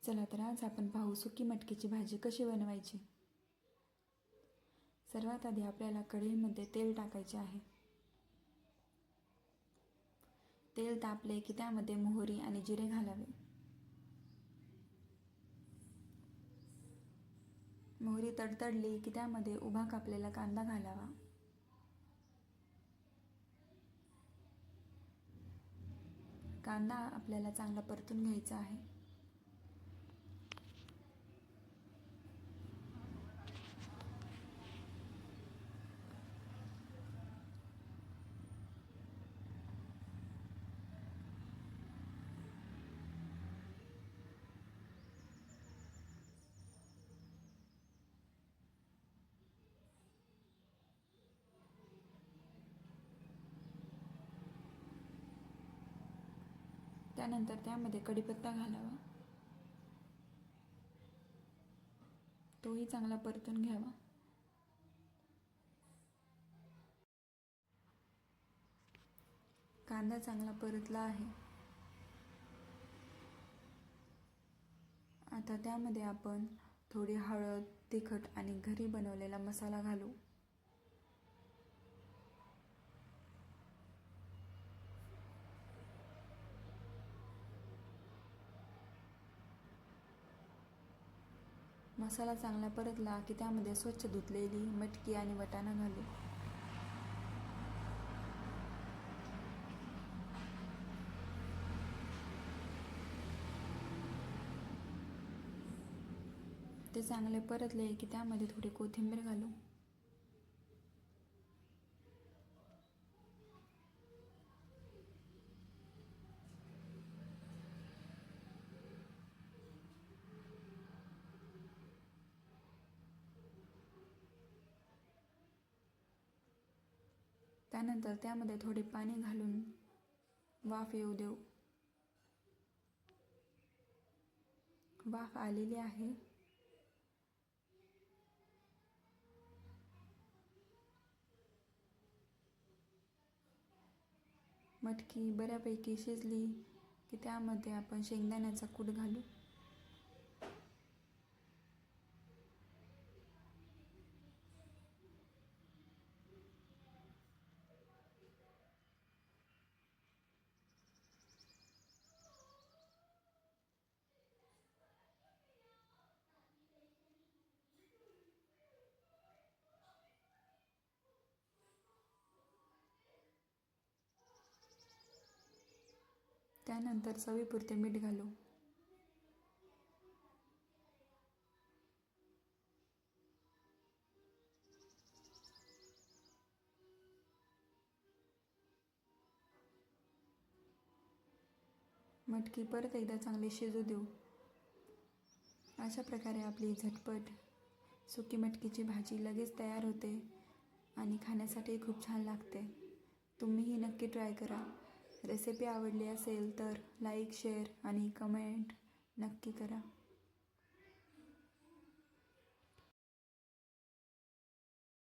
चला तर आज आपण पाहू सुकी मटकीची भाजी कशी बनवायची। सर्वात आधी आपल्याला कढईमध्ये तेल टाकायचे आहे। तेल तापले की त्यामध्ये मोहरी आणि जिरे घालावे। मोहरी तडतडली की त्यामध्ये उभा कापलेला कांदा घालावा। कांदा आपल्याला चांगला परतून घ्यायचा आहे। त्यानंतर त्यामध्ये कढीपत्ता घालावा। तोही चांगला परतून घ्यावा। कांदा चांगला परतला आहे। आता त्यामध्ये आपण थोडी हळद, तिखट आणि घरी बनवलेला मसाला घालू। मसाला चांगला परतला की त्यामध्ये स्वच्छ धुतलेली मटकी आणि वाटाणा घालू। ते चांगले परतले की त्यामध्ये थोडी कोथिंबीर घालू। त्यानंतर त्यामध्ये थोडे पाणी घालून वाफ येऊ देऊ। वाफ आलेली आहे। मटकी बऱ्यापैकी शिजली की त्यामध्ये आपण शेंगदाण्याचा कूट घालू। त्यानंतर चवीपुरते मीठ घालू। मटकी परत एकदा चांगली शिजू देऊ। अशा प्रकारे आपली झटपट सुकी मटकीची भाजी लगेच तयार होते आणि खाण्यासाठी खूप छान लागते। तुम्हीही नक्की ट्राय करा। रेसिपी आवडली असेल तर लाईक, शेअर आणि कमेंट नक्की करा।